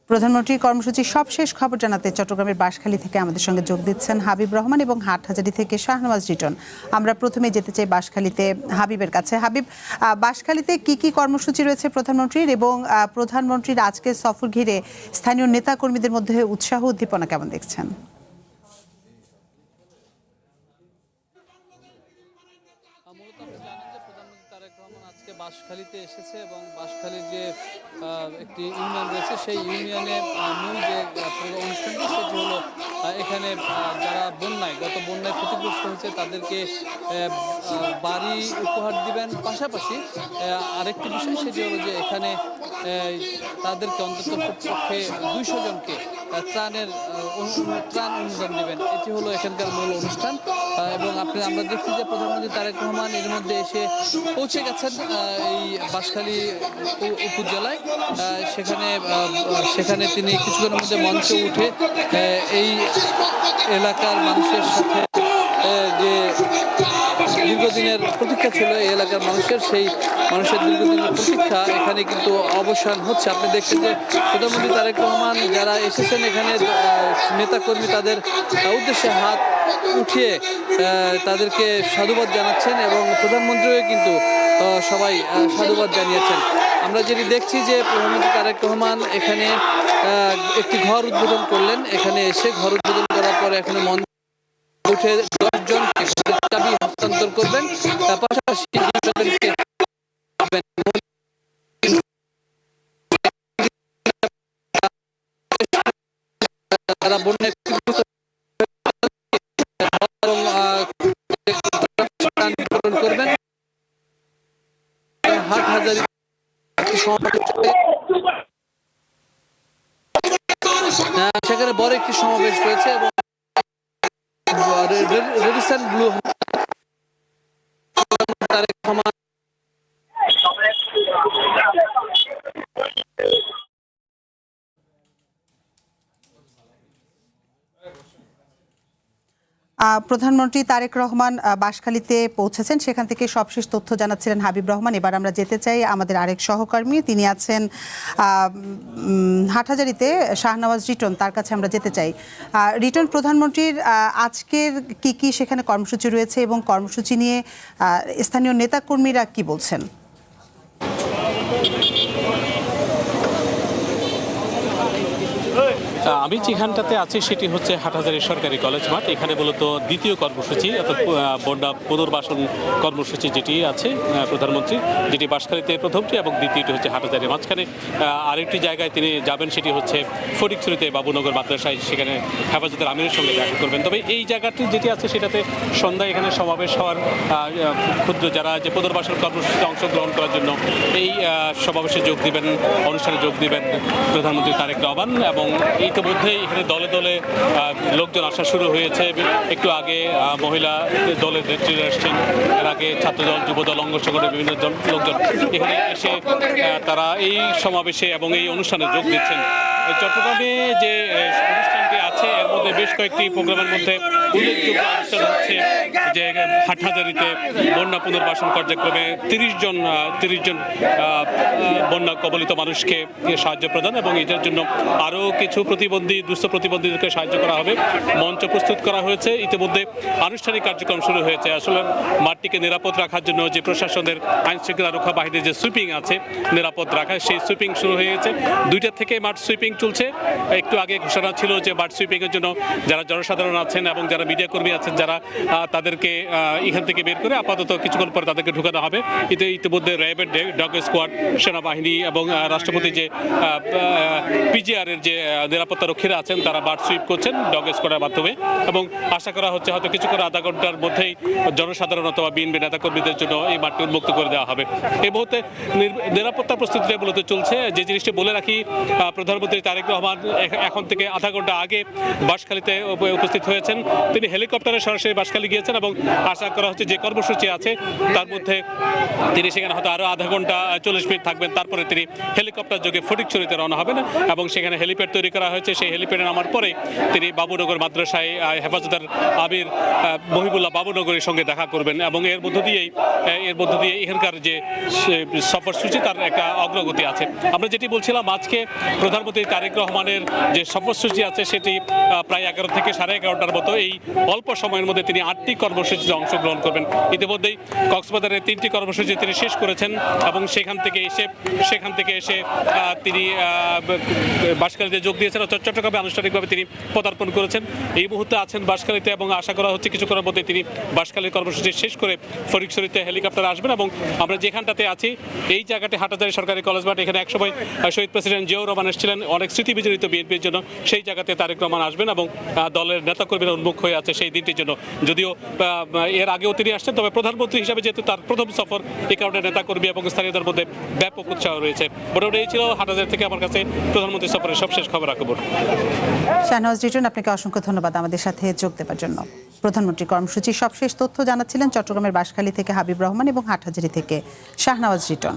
প্রধানমন্ত্রীর কর্মসূচির সবশেষ খবর জানাতে চট্টগ্রামের বাঁশখালী থেকে আমাদের সঙ্গে যোগ দিচ্ছেন হাবিব রহমান এবং হাটহাজারী থেকে শাহনওয়াজ রিটন। আমরা প্রথমে যেতে চাই বাঁশখালীতে হাবিবের কাছে। হাবিব, বাঁশখালীতে কি কর্মসূচি রয়েছে প্রধানমন্ত্রীর এবং প্রধানমন্ত্রীর আজকের সফর ঘিরে স্থানীয় নেতা কর্মীদের মধ্যে উৎসাহ উদ্দীপনা কেমন দেখছেন? আজকে বাঁশখালীতে এসেছে এবং বাঁশখালীর যে একটি ইউনিয়ন রয়েছে সেই ইউনিয়নে মূল যে অনুষ্ঠানটি সেটি হলো এখানে যারা গত বন্যায় ক্ষতিগ্রস্ত হয়েছে তাদেরকে বাড়ি উপহার দিবেন। পাশাপাশি আরেকটি বিষয় সেটি হলো যে এখানে তাদেরকে অন্তত পক্ষে 200 জনকে ত্রাণ অনুদান দেবেন। এটি হলো এখানকার মূল অনুষ্ঠান এবং আমরা দেখছি যে প্রধানমন্ত্রী তারেক রহমান এর মধ্যে এসে পৌঁছে গেছেন এই বাঁশখালী উপজেলায়। সেখানে তিনি কিছুক্ষণের মধ্যে মঞ্চে উঠে এই এলাকার মানুষের সাথে যে দীর্ঘদিনের প্রতীক্ষা ছিল এই এলাকার সেই মানুষের দীর্ঘদিনের প্রতীক্ষা এখানে কিন্তু অবসান হচ্ছে। আপনি দেখছেন যে প্রধানমন্ত্রী তারেক রহমান যারা এসেছেন এখানে নেতাকর্মী তাদের উদ্দেশ্যে হাত উঠিয়ে তাদেরকে সাধুবাদ জানাচ্ছেন এবং প্রধানমন্ত্রীও কিন্তু সবাই সাধুবাদ জানিয়েছেন। আমরা যেটি দেখছি যে প্রধানমন্ত্রী তারেক রহমান এখানে একটি ঘর উদ্বোধন করলেন। এখানে এসে ঘর উদ্বোধন করার পরে এখানে উঠে 10 জনকে চাবি হস্তান্তর করবেন। পাশাপাশি তারা বন্যায় করবেন। হাটহাজারী সেখানে বড় একটি সমাবেশ রয়েছে এবং রেডিসন ব্লু তারেক রহমান প্রধানমন্ত্রী তারেক রহমান বাঁশখালীতে পৌঁছেছেন, সেখান থেকে সবশেষ তথ্য জানাচ্ছিলেন হাবিব রহমান। এবার আমরা যেতে চাই আমাদের আরেক সহকর্মী, তিনি আছেন হাটহাজারীতে, শাহনওয়াজ রিটন, তার কাছে আমরা যেতে চাই। রিটন, প্রধানমন্ত্রীর আজকের কি সেখানে কর্মসূচি রয়েছে এবং কর্মসূচি নিয়ে স্থানীয় নেতাকর্মীরা কি বলছেন? আমি যেখানটাতে আছি সেটি হচ্ছে হাটহাজারী সরকারি কলেজ মাঠ। এখানে মূলত দ্বিতীয় কর্মসূচি অর্থাৎ বন্যা পুনর্বাসন কর্মসূচি যেটি আছে প্রধানমন্ত্রী, যেটি বাঁশখালীতে প্রথমটি এবং দ্বিতীয়টি হচ্ছে হাটহাজারীর মাঝখানে। আরেকটি জায়গায় তিনি যাবেন সেটি হচ্ছে ফটিকছড়িতে বাবুনগর মাদ্রাসায়, সেখানে হেফাজতের আমিরের সঙ্গে দেখা করবেন। তবে এই জায়গাটি যেটি আছে সেটাতে সন্ধ্যায় এখানে সমাবেশ হওয়ার ক্ষুদ্র যারা যে পুনর্বাসন কর্মসূচিতে অংশগ্রহণ করার জন্য এই সমাবেশে যোগ দিবেন, অনুষ্ঠানে যোগ দিবেন প্রধানমন্ত্রী তারেক রহমান। এবং ইতিমধ্যেই এখানে দলে দলে লোকজন আসা শুরু হয়েছে। একটু আগে মহিলা দলের নেতৃত্বে এসছেন, এর আগে ছাত্রদল, যুবদল, অঙ্গ সংগঠনের বিভিন্ন লোকজন এখানে এসে তারা এই সমাবেশে এবং এই অনুষ্ঠানে যোগ দিচ্ছেন। চট্টগ্রামে যে অনুষ্ঠানটি আছে এর মধ্যে বেশ কয়েকটি প্রোগ্রামের মধ্যে উল্লেখযোগ্য অনুষ্ঠান হচ্ছে যে হাটহাজারীতে বন্যা পুনর্বাসন কার্যক্রমে 30 জন বন্যা কবলিত মানুষকে সাহায্য প্রদান এবং এটার জন্য আরও কিছু দুস্থ প্রতিবন্ধীদেরকে সাহায্য করা হবে। মঞ্চ প্রস্তুত করা হয়েছে, ইতিমধ্যে আনুষ্ঠানিক কার্যক্রম শুরু হয়েছে। আসলে মাঠটিকে নিরাপদ রাখার জন্য যে প্রশাসনের আইন শৃঙ্খলা রক্ষা বাহিনীর যে সুইপিং আছে নিরাপদ রাখা, সেই সুইপিং শুরু হয়ে গেছে। 2টা থেকে মাঠ সুইপিং চলছে। একটু আগে ঘোষণা ছিল যে মাঠ সুইপিংয়ের জন্য যারা জনসাধারণ আছেন এবং যারা মিডিয়া কর্মী আছেন যারা তাদেরকে এখান থেকে বের করে আপাতত কিছুক্ষণ পরে তাদেরকে ঢুকানো হবে। ইতিমধ্যে র্যাবের ডগ স্কোয়াড, সেনাবাহিনী এবং রাষ্ট্রপতি যে পিজিআর এর যে নিরাপত্তা রক্ষীরা আছেন তারা মাঠ সুইপ করছেন ডগ স্কোয়াডের মাধ্যমে এবং আশা করা হচ্ছে হয়তো কিছুক্ষণ আধা ঘন্টার মধ্যেই জনসাধারণ অথবা বিএনপি নেতাকর্মীদের জন্য এই মাঠটি উন্মুক্ত করে দেওয়া হবে। এই মুহূর্তে নিরাপত্তা প্রস্তুতিটা মূলত চলছে। যে জিনিসটি বলে রাখি, প্রধানমন্ত্রী তারেক রহমান এখন থেকে আধা ঘন্টা আগে বাঁশখালীতে উপস্থিত হয়েছেন। তিনি হেলিকপ্টারে সরাসরি বাঁশখালী গিয়েছেন এবং আশা করা হচ্ছে যে কর্মসূচি আছে তার মধ্যে তিনি সেখানে হয়তো আরও আধা ঘন্টা 40 মিনিট থাকবেন। তারপরে তিনি হেলিকপ্টার যোগে ফটিকছড়িতে রওনা হবেন এবং সেখানে হেলিপ্যাড তৈরি করা হয়েছে। সেই হেলিপ্যাডে নামার পরে তিনি বাবুনগর মাদ্রাসায় হেফাজতের আমির মহিবুল্লাহ বাবুনগরের সঙ্গে দেখা করবেন এবং এর মধ্য দিয়ে এখানকার যে সফরসূচি তার একটা অগ্রগতি আছে। আমরা যেটি বলছিলাম, আজকে প্রধানমন্ত্রী তারেক রহমানের যে সফরসূচি আছে সেটি প্রায় 11 থেকে 11:30টার মতো। এই অল্প সময়ের মধ্যে তিনি 8টি কর্মসূচিতে অংশগ্রহণ করবেন। ইতিমধ্যেই কক্সবাজারের 3টি কর্মসূচি তিনি শেষ করেছেন এবং সেখান থেকে এসে তিনি বাঁশখালীতে যোগ দিয়েছেন। চট্টগ্রামে আনুষ্ঠানিকভাবে তিনি পদার্পণ করেছেন। এই মুহূর্তে আছেন বাঁশখালীতে এবং আশা করা হচ্ছে কিছুক্ষণের মধ্যে তিনি বাঁশখালীর কর্মসূচি শেষ করে ফটিকছড়িতে হেলিকপ্টারে আসবেন। এবং আমরা যেখানটাতে আছি এই জায়গাটি হাটহাজারী সরকারি কলেজ মাঠ। এখানে একসময় শহীদ প্রেসিডেন্ট জিয়াউর রহমান এসেছিলেন অনেক স্মৃতি বিজড়িত বিএনপির জন্য। সেই জায়গাতে তারেক রহমান আসবেন এবং দলের নেতাকর্মীরা উন্মুখ হয়ে আছে সেই দিনটির জন্য। যদিও এর আগেও তিনি আসছেন, তবে প্রধানমন্ত্রী হিসাবে যেহেতু তার প্রথম সফর, এই কারণে নেতাকর্মী এবং স্থানীয়দের মধ্যে ব্যাপক উৎসাহ রয়েছে। মোটামুটি এই ছিল হাটহাজারী থেকে আমার কাছে প্রধানমন্ত্রী সফরের সবশেষ খবর রাখবো। শাহনওয়াজ রিটন, আপনাকে অসংখ্য ধন্যবাদ আমাদের সাথে যোগ দেওয়ার জন্য। প্রধানমন্ত্রী কর্মসূচির সবশেষ তথ্য জানাচ্ছিলেন চট্টগ্রামের বাঁশখালী থেকে হাবিব রহমান এবং হাটহাজারী থেকে শাহনওয়াজ রিটন।